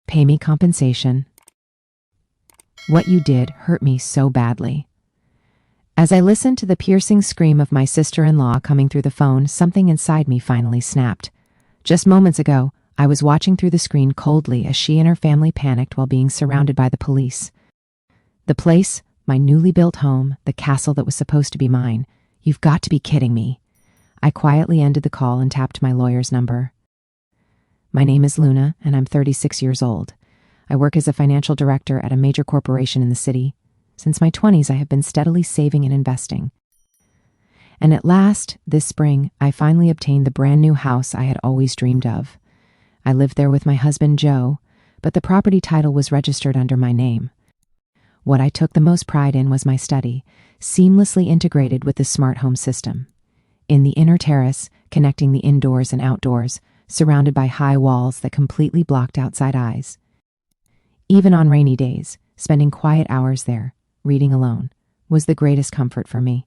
Pay me compensation. What you did hurt me so badly. As I listened to the piercing scream of my sister-in-law coming through the phone, something inside me finally snapped. Just moments ago, I was watching through the screen coldly as she and her family panicked while being surrounded by the police. The place, my newly built home, the castle that was supposed to be mine. You've got to be kidding me. I quietly ended the call and tapped my lawyer's number. My name is Luna, and I'm 36 years old. I work as a financial director at a major corporation in the city. Since my 20s, I have been steadily saving and investing. And at last, this spring, I finally obtained the brand new house I had always dreamed of. I lived there with my husband, Joe, but the property title was registered under my name. What I took the most pride in was my study, seamlessly integrated with the smart home system. In the inner terrace, connecting the indoors and outdoors, surrounded by high walls that completely blocked outside eyes. Even on rainy days, spending quiet hours there, reading alone, was the greatest comfort for me.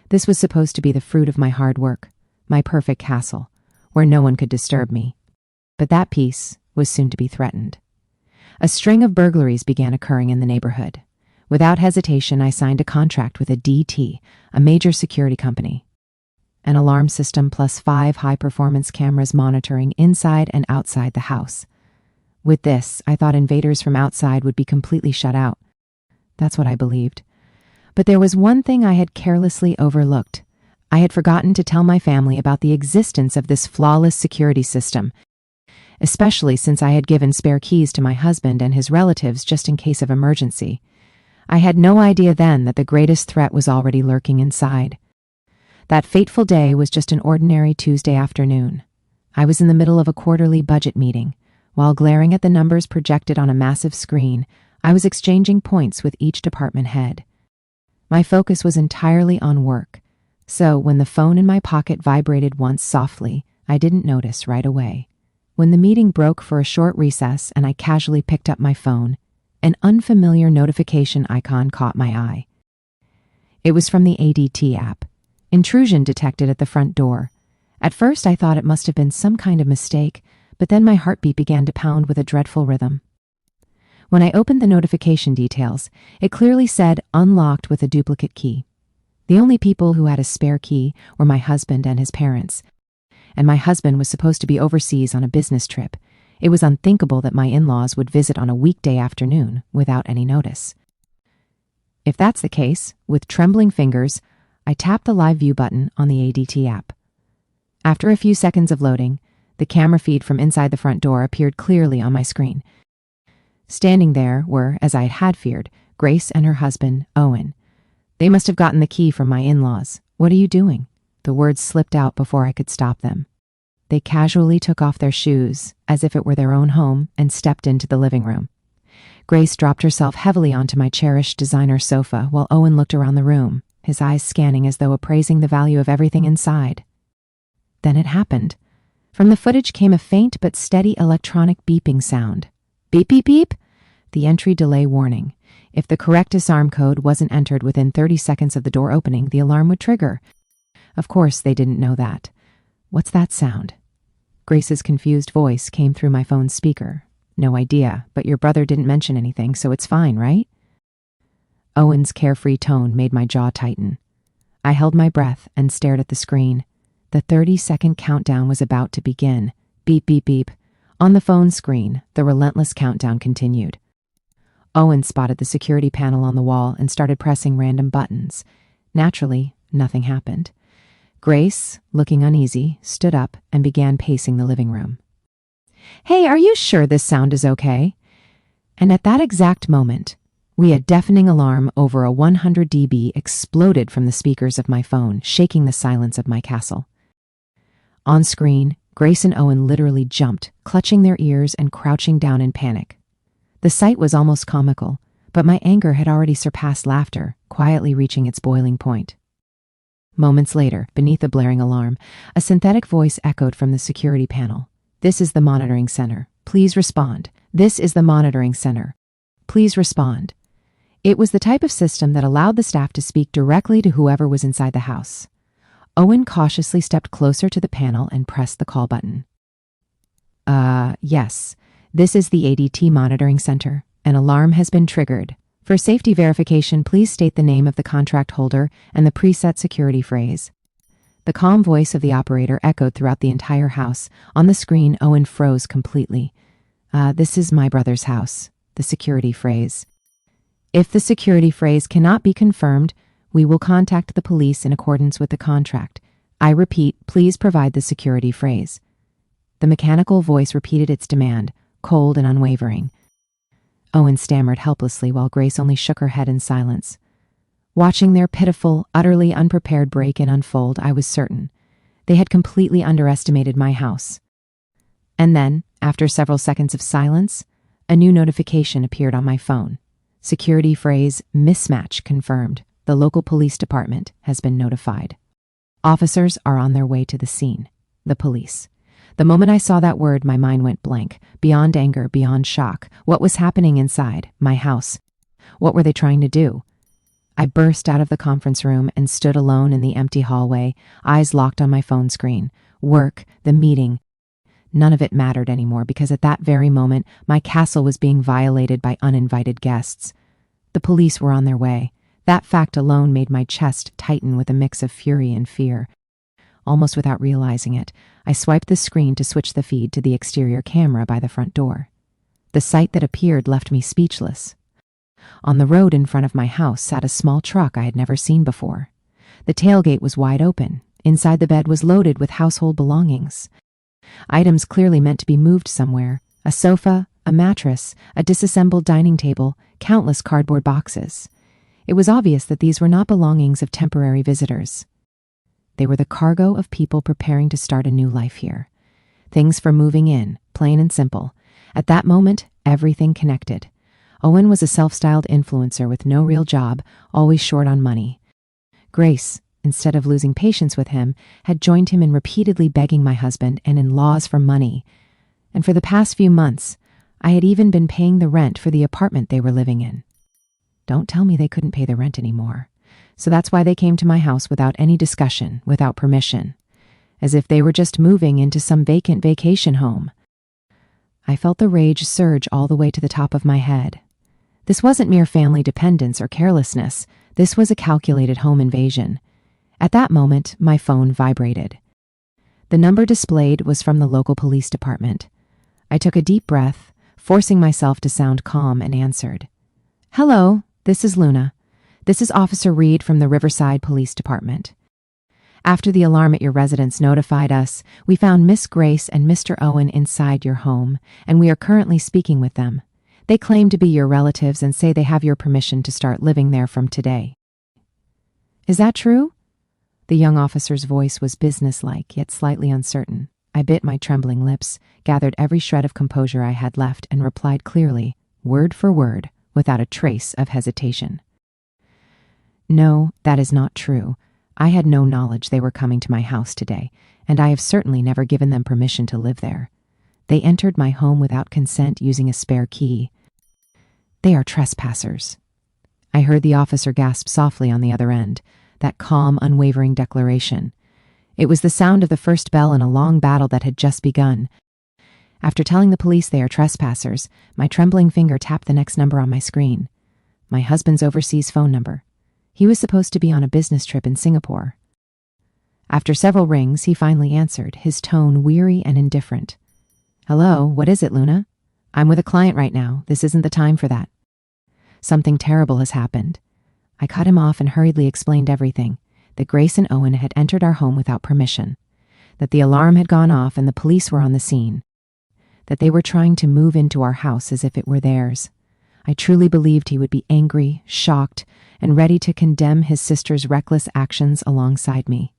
This was supposed to be the fruit of my hard work, my perfect castle, where no one could disturb me. But that peace was soon to be threatened. A string of burglaries began occurring in the neighborhood. Without hesitation, I signed a contract with ADT, a major security company. An alarm system plus 5 high-performance cameras monitoring inside and outside the house. With this, I thought invaders from outside would be completely shut out. That's what I believed. But there was one thing I had carelessly overlooked. I had forgotten to tell my family about the existence of this flawless security system, especially since I had given spare keys to my husband and his relatives just in case of emergency. I had no idea then that the greatest threat was already lurking inside. That fateful day was just an ordinary Tuesday afternoon. I was in the middle of a quarterly budget meeting. While glaring at the numbers projected on a massive screen, I was exchanging points with each department head. My focus was entirely on work, so when the phone in my pocket vibrated once softly, I didn't notice right away. When the meeting broke for a short recess and I casually picked up my phone, an unfamiliar notification icon caught my eye. It was from the ADT app. Intrusion detected at the front door. At first, I thought it must have been some kind of mistake, but then my heartbeat began to pound with a dreadful rhythm. When I opened the notification details, it clearly said unlocked with a duplicate key. The only people who had a spare key were my husband and his parents, and my husband was supposed to be overseas on a business trip. It was unthinkable that my in-laws would visit on a weekday afternoon without any notice. If that's the case, with trembling fingers, I tapped the live view button on the ADT app. After a few seconds of loading, the camera feed from inside the front door appeared clearly on my screen. Standing there were, as I had feared, Grace and her husband, Owen. They must have gotten the key from my in-laws. "What are you doing?" The words slipped out before I could stop them. They casually took off their shoes, as if it were their own home, and stepped into the living room. Grace dropped herself heavily onto my cherished designer sofa while Owen looked around the room, his eyes scanning as though appraising the value of everything inside. Then it happened. From the footage came a faint but steady electronic beeping sound. Beep, beep, beep. The entry delay warning. If the correct disarm code wasn't entered within 30 seconds of the door opening, the alarm would trigger. Of course, they didn't know that. What's that sound? Grace's confused voice came through my phone's speaker. No idea, but your brother didn't mention anything, so it's fine, right? Owen's carefree tone made my jaw tighten. I held my breath and stared at the screen. The 30-second countdown was about to begin. Beep, beep, beep. On the phone screen, the relentless countdown continued. Owen spotted the security panel on the wall and started pressing random buttons. Naturally, nothing happened. Grace, looking uneasy, stood up and began pacing the living room. "Hey, are you sure this sound is okay?" And at that exact moment, a deafening alarm over a 100 dB exploded from the speakers of my phone, shaking the silence of my castle. On screen, Grace and Owen literally jumped, clutching their ears and crouching down in panic. The sight was almost comical, but my anger had already surpassed laughter, quietly reaching its boiling point. Moments later, beneath the blaring alarm, a synthetic voice echoed from the security panel. "This is the monitoring center. Please respond. This is the monitoring center. Please respond." It was the type of system that allowed the staff to speak directly to whoever was inside the house. Owen cautiously stepped closer to the panel and pressed the call button. Yes. This is the ADT monitoring center. An alarm has been triggered. For safety verification, please state the name of the contract holder and the preset security phrase. The calm voice of the operator echoed throughout the entire house. On the screen, Owen froze completely. This is my brother's house. The security phrase. If the security phrase cannot be confirmed, we will contact the police in accordance with the contract. I repeat, please provide the security phrase. The mechanical voice repeated its demand, cold and unwavering. Owen stammered helplessly while Grace only shook her head in silence. Watching their pitiful, utterly unprepared break-in unfold, I was certain. They had completely underestimated my house. And then, after several seconds of silence, a new notification appeared on my phone. Security phrase, mismatch confirmed. The local police department has been notified. Officers are on their way to the scene. The police. The moment I saw that word, my mind went blank. Beyond anger, beyond shock. What was happening inside my house? What were they trying to do? I burst out of the conference room and stood alone in the empty hallway, eyes locked on my phone screen. Work, the meeting. None of it mattered anymore because at that very moment, my castle was being violated by uninvited guests. The police were on their way. That fact alone made my chest tighten with a mix of fury and fear. Almost without realizing it, I swiped the screen to switch the feed to the exterior camera by the front door. The sight that appeared left me speechless. On the road in front of my house sat a small truck I had never seen before. The tailgate was wide open. Inside the bed was loaded with household belongings. Items clearly meant to be moved somewhere. A sofa, a mattress, a disassembled dining table, countless cardboard boxes. It was obvious that these were not belongings of temporary visitors. They were the cargo of people preparing to start a new life here. Things for moving in, plain and simple. At that moment, everything connected. Owen was a self-styled influencer with no real job, always short on money. Grace, instead of losing patience with him, had joined him in repeatedly begging my husband and in-laws for money. And for the past few months, I had even been paying the rent for the apartment they were living in. Don't tell me they couldn't pay the rent anymore. So that's why they came to my house without any discussion, without permission. As if they were just moving into some vacant vacation home. I felt the rage surge all the way to the top of my head. This wasn't mere family dependence or carelessness. This was a calculated home invasion. At that moment, my phone vibrated. The number displayed was from the local police department. I took a deep breath, forcing myself to sound calm, and answered. Hello, this is Luna. This is Officer Reed from the Riverside Police Department. After the alarm at your residence notified us, we found Miss Grace and Mr. Owen inside your home, and we are currently speaking with them. They claim to be your relatives and say they have your permission to start living there from today. Is that true? The young officer's voice was businesslike, yet slightly uncertain. I bit my trembling lips, gathered every shred of composure I had left, and replied clearly, word for word, without a trace of hesitation. No, that is not true. I had no knowledge they were coming to my house today, and I have certainly never given them permission to live there. They entered my home without consent using a spare key. They are trespassers. I heard the officer gasp softly on the other end, that calm, unwavering declaration. It was the sound of the first bell in a long battle that had just begun. After telling the police they are trespassers, my trembling finger tapped the next number on my screen. My husband's overseas phone number. He was supposed to be on a business trip in Singapore. After several rings, he finally answered, his tone weary and indifferent. Hello, what is it, Luna? I'm with a client right now. This isn't the time for that. Something terrible has happened. I cut him off and hurriedly explained everything, that Grace and Owen had entered our home without permission, that the alarm had gone off and the police were on the scene, that they were trying to move into our house as if it were theirs. I truly believed he would be angry, shocked, and ready to condemn his sister's reckless actions alongside me.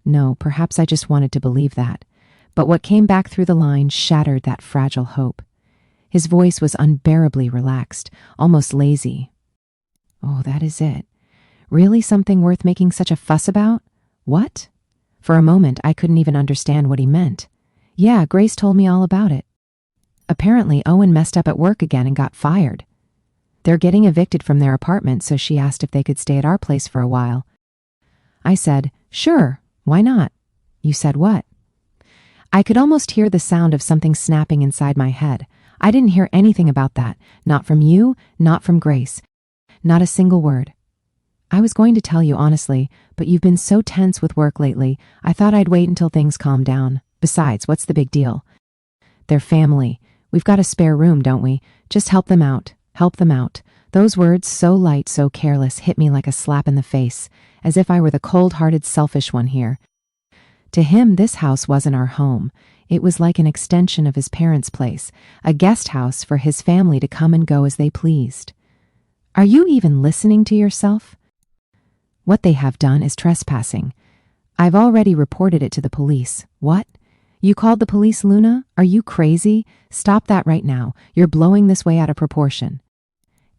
No, perhaps I just wanted to believe that, but what came back through the line shattered that fragile hope. His voice was unbearably relaxed, almost lazy. Oh, that is it. Really something worth making such a fuss about? What? For a moment, I couldn't even understand what he meant. Yeah, Grace told me all about it. Apparently, Owen messed up at work again and got fired. They're getting evicted from their apartment, so she asked if they could stay at our place for a while. I said, sure, why not? You said what? I could almost hear the sound of something snapping inside my head. I didn't hear anything about that. Not from you, not from Grace. Not a single word. I was going to tell you honestly, but you've been so tense with work lately, I thought I'd wait until things calm down. Besides, what's the big deal? They're family. We've got a spare room, don't we? Just help them out. Help them out. Those words, so light, so careless, hit me like a slap in the face, as if I were the cold-hearted, selfish one here. To him, this house wasn't our home. It was like an extension of his parents' place, a guest house for his family to come and go as they pleased. Are you even listening to yourself? What they have done is trespassing. I've already reported it to the police. What? You called the police, Luna? Are you crazy? Stop that right now. You're blowing this way out of proportion.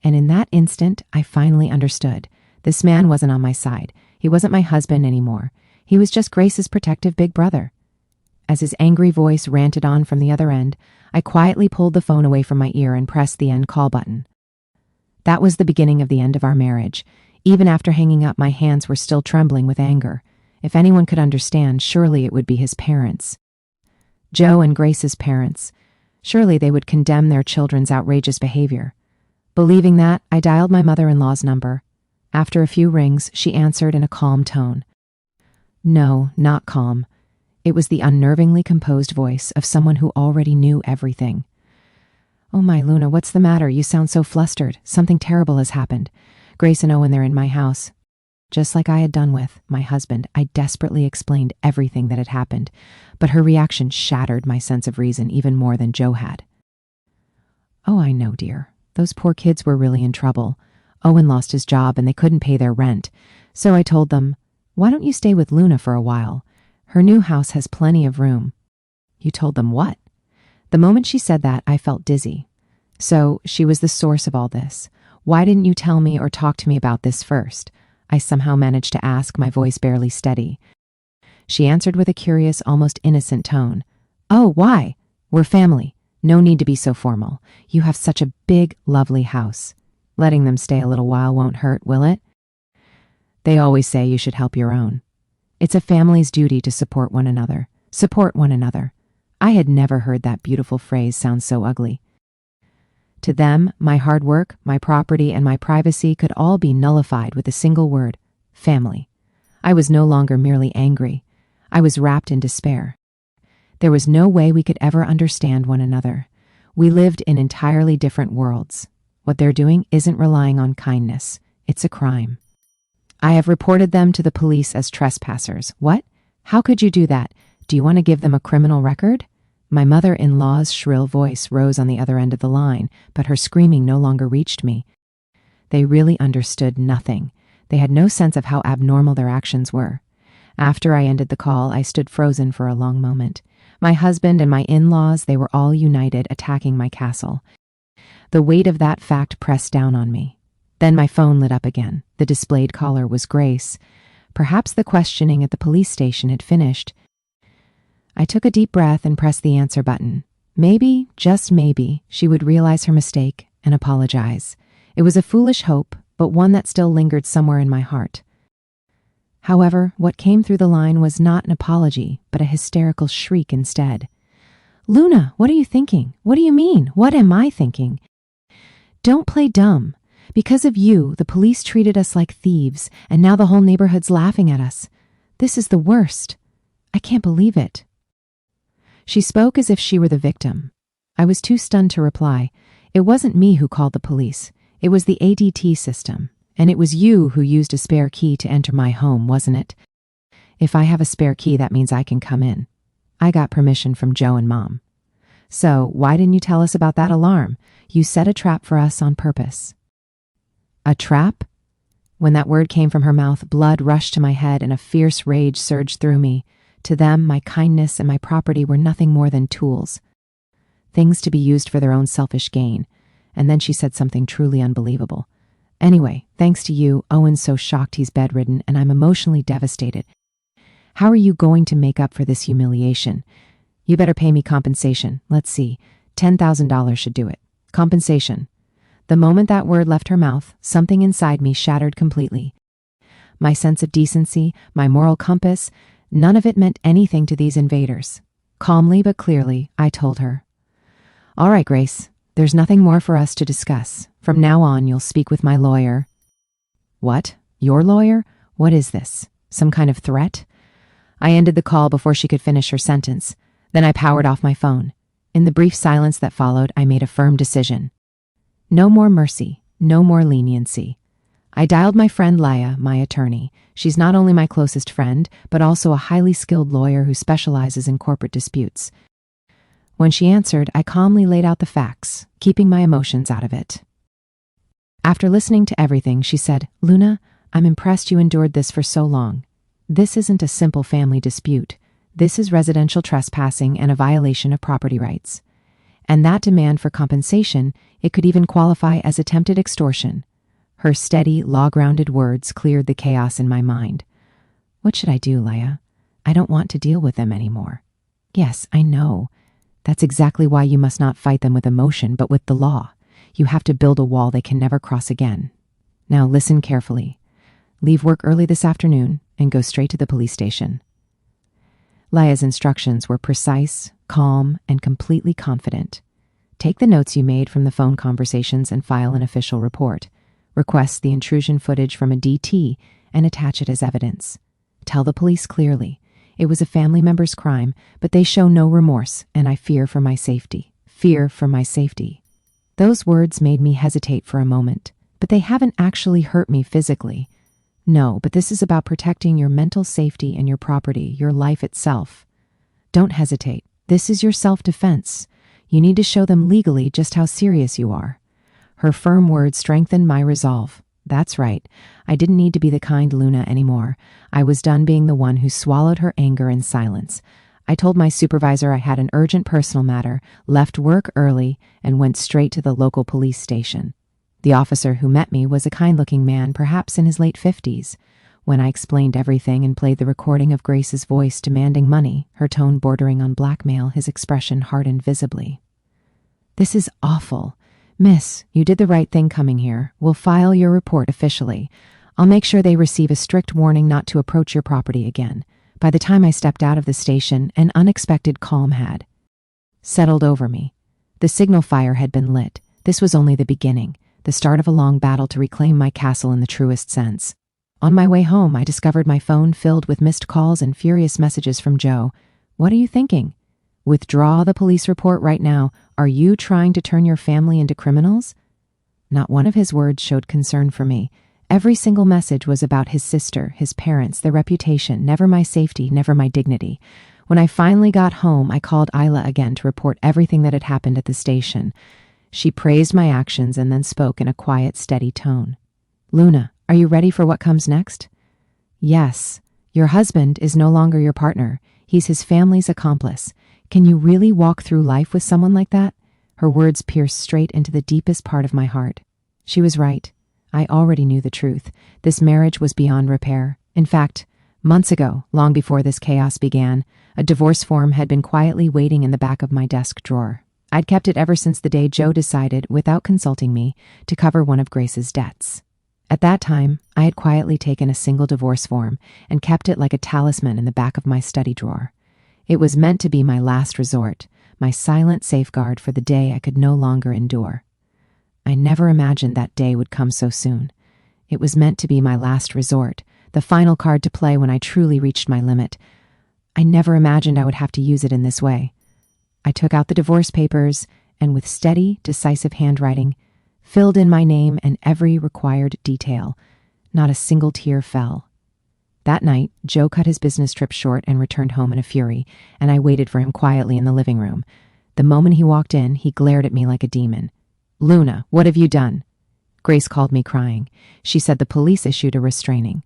And in that instant, I finally understood. This man wasn't on my side. He wasn't my husband anymore. He was just Grace's protective big brother. As his angry voice ranted on from the other end, I quietly pulled the phone away from my ear and pressed the end call button. That was the beginning of the end of our marriage. Even after hanging up, my hands were still trembling with anger. If anyone could understand, surely it would be his parents. Joe and Grace's parents. Surely they would condemn their children's outrageous behavior. Believing that, I dialed my mother-in-law's number. After a few rings, she answered in a calm tone. No, not calm. It was the unnervingly composed voice of someone who already knew everything. Oh my, Luna, what's the matter? You sound so flustered. Something terrible has happened. Grace and Owen, they're in my house. Just like I had done with my husband, I desperately explained everything that had happened, but her reaction shattered my sense of reason even more than Joe had. Oh, I know, dear. Those poor kids were really in trouble. Owen lost his job and they couldn't pay their rent. So I told them, why don't you stay with Luna for a while? Her new house has plenty of room. You told them what? The moment she said that, I felt dizzy. So she was the source of all this. Why didn't you tell me or talk to me about this first? I somehow managed to ask, my voice barely steady. She answered with a curious, almost innocent tone. Oh, why? We're family. No need to be so formal. You have such a big, lovely house. Letting them stay a little while won't hurt, will it? They always say you should help your own. It's a family's duty to support one another. Support one another. I had never heard that beautiful phrase sound so ugly. To them, my hard work, my property, and my privacy could all be nullified with a single word: family. I was no longer merely angry. I was wrapped in despair. There was no way we could ever understand one another. We lived in entirely different worlds. What they're doing isn't relying on kindness. It's a crime. I have reported them to the police as trespassers. What? How could you do that? Do you want to give them a criminal record? My mother-in-law's shrill voice rose on the other end of the line, but her screaming no longer reached me. They really understood nothing. They had no sense of how abnormal their actions were. After I ended the call, I stood frozen for a long moment. My husband and my in-laws, they were all united, attacking my castle. The weight of that fact pressed down on me. Then my phone lit up again. The displayed caller was Grace. Perhaps the questioning at the police station had finished. I took a deep breath and pressed the answer button. Maybe, just maybe, she would realize her mistake and apologize. It was a foolish hope, but one that still lingered somewhere in my heart. However, what came through the line was not an apology, but a hysterical shriek instead. Luna, what are you thinking? What do you mean? What am I thinking? Don't play dumb. Because of you, the police treated us like thieves, and now the whole neighborhood's laughing at us. This is the worst. I can't believe it. She spoke as if she were the victim. I was too stunned to reply. It wasn't me who called the police. It was the ADT system. And it was you who used a spare key to enter my home, wasn't it? If I have a spare key, that means I can come in. I got permission from Joe and Mom. So, why didn't you tell us about that alarm? You set a trap for us on purpose. A trap? When that word came from her mouth, blood rushed to my head and a fierce rage surged through me. To them, my kindness and my property were nothing more than tools. Things to be used for their own selfish gain. And then she said something truly unbelievable. Anyway, thanks to you, Owen's so shocked he's bedridden, and I'm emotionally devastated. How are you going to make up for this humiliation? You better pay me compensation. Let's see. $10,000 should do it. Compensation. The moment that word left her mouth, something inside me shattered completely. My sense of decency, my moral compass, none of it meant anything to these invaders. Calmly but clearly, I told her, "All right, Grace, there's nothing more for us to discuss. From now on, you'll speak with my lawyer." "What? Your lawyer? What is this? Some kind of threat?" I ended the call before she could finish her sentence. Then I powered off my phone. In the brief silence that followed, I made a firm decision. No more mercy, no more leniency. I dialed my friend Leah, my attorney. She's not only my closest friend, but also a highly skilled lawyer who specializes in corporate disputes. When she answered, I calmly laid out the facts, keeping my emotions out of it. After listening to everything, she said, "Luna, I'm impressed you endured this for so long. This isn't a simple family dispute. This is residential trespassing and a violation of property rights. And that demand for compensation, it could even qualify as attempted extortion." Her steady, law-grounded words cleared the chaos in my mind. "What should I do, Leah? I don't want to deal with them anymore." "Yes, I know. That's exactly why you must not fight them with emotion, but with the law. You have to build a wall they can never cross again. Now listen carefully. Leave work early this afternoon and go straight to the police station." Leah's instructions were precise, calm, and completely confident. "Take the notes you made from the phone conversations and file an official report. Request the intrusion footage from a DT and attach it as evidence. Tell the police clearly. It was a family member's crime, but they show no remorse, and I fear for my safety. Fear for my safety." Those words made me hesitate for a moment, but they haven't actually hurt me physically. No, but this is about protecting your mental safety and your property, your life itself. Don't hesitate. This is your self-defense. You need to show them legally just how serious you are. Her firm words strengthened my resolve. That's right. I didn't need to be the kind Luna anymore. I was done being the one who swallowed her anger in silence. I told my supervisor I had an urgent personal matter, left work early, and went straight to the local police station. The officer who met me was a kind-looking man, perhaps in his late 50s. When I explained everything and played the recording of Grace's voice demanding money, her tone bordering on blackmail, his expression hardened visibly. "This is awful. Miss, you did the right thing coming here. We'll file your report officially. I'll make sure they receive a strict warning not to approach your property again." By the time I stepped out of the station, an unexpected calm had settled over me. The signal fire had been lit. This was only the beginning, the start of a long battle to reclaim my castle in the truest sense. On my way home, I discovered my phone filled with missed calls and furious messages from Joe. "What are you thinking? Withdraw the police report right now. Are you trying to turn your family into criminals?" Not one of his words showed concern for me. Every single message was about his sister, his parents, their reputation, never my safety, never my dignity. When I finally got home, I called Isla again to report everything that had happened at the station. She praised my actions and then spoke in a quiet, steady tone. "Luna, are you ready for what comes next?" "Yes. Your husband is no longer your partner. He's his family's accomplice. Can you really walk through life with someone like that?" Her words pierced straight into the deepest part of my heart. She was right. I already knew the truth. This marriage was beyond repair. In fact, months ago, long before this chaos began, a divorce form had been quietly waiting in the back of my desk drawer. I'd kept it ever since the day Joe decided, without consulting me, to cover one of Grace's debts. At that time, I had quietly taken a single divorce form and kept it like a talisman in the back of my study drawer. It was meant to be my last resort, my silent safeguard for the day I could no longer endure. I never imagined that day would come so soon. It was meant to be my last resort, the final card to play when I truly reached my limit. I never imagined I would have to use it in this way. I took out the divorce papers and, with steady, decisive handwriting, filled in my name and every required detail. Not a single tear fell. That night, Joe cut his business trip short and returned home in a fury, and I waited for him quietly in the living room. The moment he walked in, he glared at me like a demon. "Luna, what have you done?" Grace called me crying. She said the police issued a restraining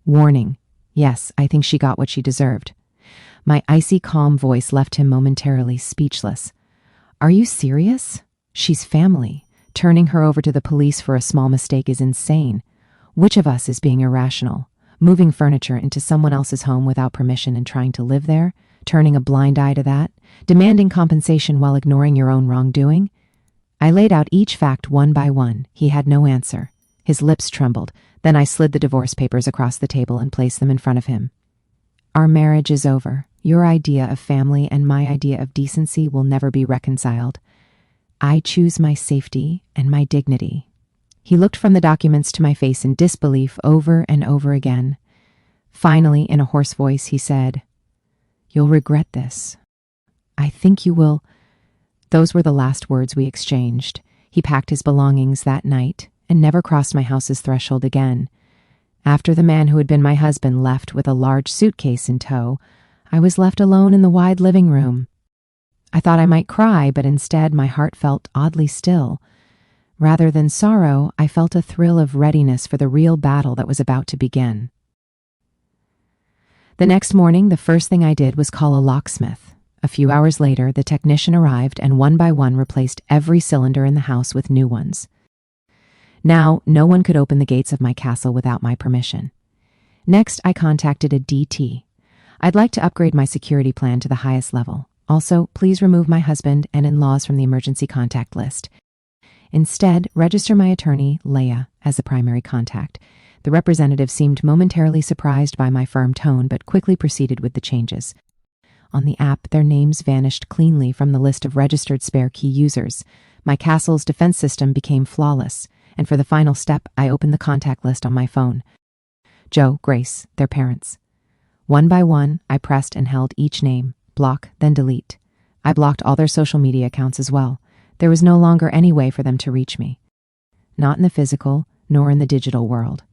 warning. Yes, I think she got what she deserved. My icy, calm voice left him momentarily speechless. "Are you serious? She's family. Turning her over to the police for a small mistake is insane. Which of us is being irrational? Moving furniture into someone else's home without permission and trying to live there? Turning a blind eye to that? Demanding compensation while ignoring your own wrongdoing?" I laid out each fact one by one. He had no answer. His lips trembled. Then I slid the divorce papers across the table and placed them in front of him. "Our marriage is over. your idea of family and my idea of decency will never be reconciled. I choose my safety and my dignity." He looked from the documents to my face in disbelief over and over again. Finally, in a hoarse voice, he said, "You'll regret this. I think you will." Those were the last words we exchanged. He packed his belongings that night and never crossed my house's threshold again. After the man who had been my husband left with a large suitcase in tow, I was left alone in the wide living room. I thought I might cry, but instead my heart felt oddly still. Rather than sorrow, I felt a thrill of readiness for the real battle that was about to begin. The next morning, the first thing I did was call a locksmith. A few hours later, the technician arrived and one by one replaced every cylinder in the house with new ones. Now, no one could open the gates of my castle without my permission. Next, I contacted a DT. "I'd like to upgrade my security plan to the highest level. Also, please remove my husband and in-laws from the emergency contact list. Instead, register my attorney, Leah, as the primary contact." The representative seemed momentarily surprised by my firm tone, but quickly proceeded with the changes. On the app, their names vanished cleanly from the list of registered spare key users. My castle's defense system became flawless, and for the final step, I opened the contact list on my phone. Joe, Grace, their parents. One by one, I pressed and held each name, block, then delete. I blocked all their social media accounts as well. There was no longer any way for them to reach me. Not in the physical, nor in the digital world.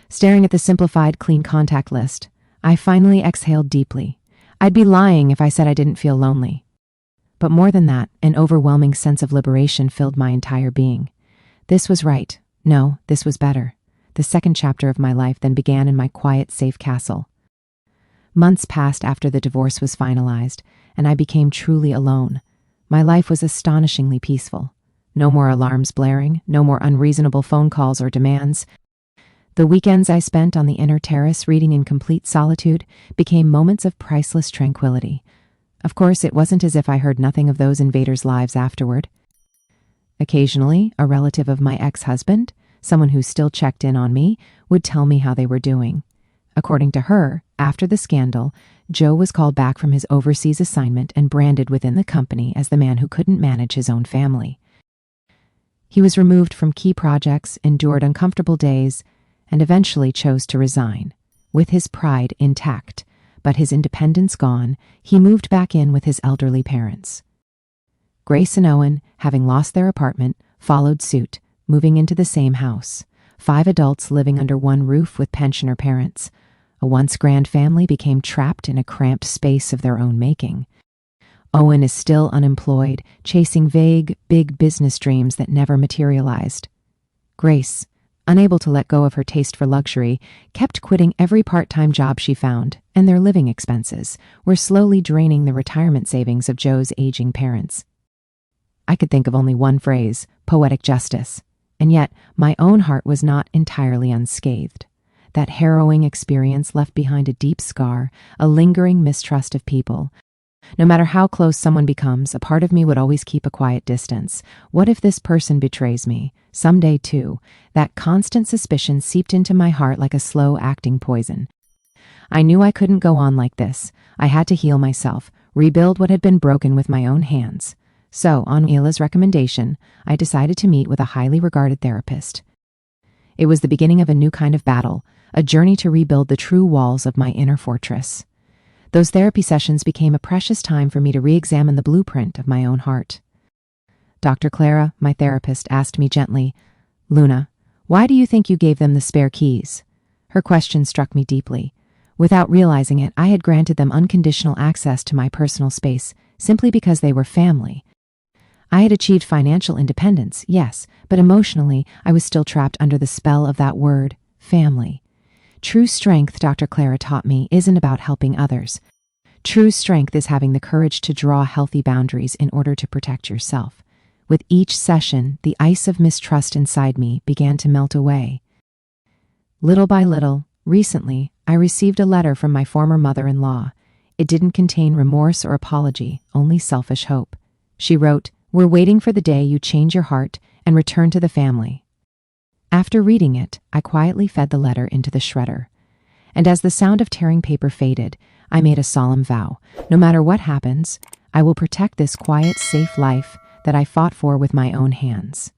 Staring at the simplified, clean contact list, I finally exhaled deeply. I'd be lying if I said I didn't feel lonely. But more than that, an overwhelming sense of liberation filled my entire being. This was right. No, this was better. The second chapter of my life then began in my quiet, safe castle. Months passed after the divorce was finalized, and I became truly alone. My life was astonishingly peaceful. No more alarms blaring, no more unreasonable phone calls or demands. The weekends I spent on the inner terrace reading in complete solitude became moments of priceless tranquility. Of course, it wasn't as if I heard nothing of those invaders' lives afterward. Occasionally, a relative of my ex-husband, someone who still checked in on me, would tell me how they were doing. According to her, after the scandal, Joe was called back from his overseas assignment and branded within the company as the man who couldn't manage his own family. He was removed from key projects, endured uncomfortable days, and eventually chose to resign. With his pride intact, but his independence gone, he moved back in with his elderly parents. Grace and Owen, having lost their apartment, followed suit, moving into the same house. 5 adults living under one roof with pensioner parents. A once grand family became trapped in a cramped space of their own making. Owen is still unemployed, chasing vague, big business dreams that never materialized. Grace, unable to let go of her taste for luxury, kept quitting every part-time job she found, and their living expenses were slowly draining the retirement savings of Joe's aging parents. I could think of only one phrase, poetic justice, and yet my own heart was not entirely unscathed. That harrowing experience left behind a deep scar, a lingering mistrust of people. No matter how close someone becomes, a part of me would always keep a quiet distance. What if this person betrays me? Someday, too. That constant suspicion seeped into my heart like a slow-acting poison. I knew I couldn't go on like this. I had to heal myself, rebuild what had been broken with my own hands. So, on Ila's recommendation, I decided to meet with a highly regarded therapist. It was the beginning of a new kind of battle, a journey to rebuild the true walls of my inner fortress. Those therapy sessions became a precious time for me to re-examine the blueprint of my own heart. Dr. Clara, my therapist, asked me gently, "Luna, why do you think you gave them the spare keys?" Her question struck me deeply. Without realizing it, I had granted them unconditional access to my personal space simply because they were family. I had achieved financial independence, yes, but emotionally, I was still trapped under the spell of that word, family. True strength, Dr. Clara taught me, isn't about helping others. True strength is having the courage to draw healthy boundaries in order to protect yourself. With each session, the ice of mistrust inside me began to melt away. Little by little, recently, I received a letter from my former mother-in-law. It didn't contain remorse or apology, only selfish hope. She wrote, "We're waiting for the day you change your heart and return to the family." After reading it, I quietly fed the letter into the shredder. And as the sound of tearing paper faded, I made a solemn vow. No matter what happens, I will protect this quiet, safe life that I fought for with my own hands.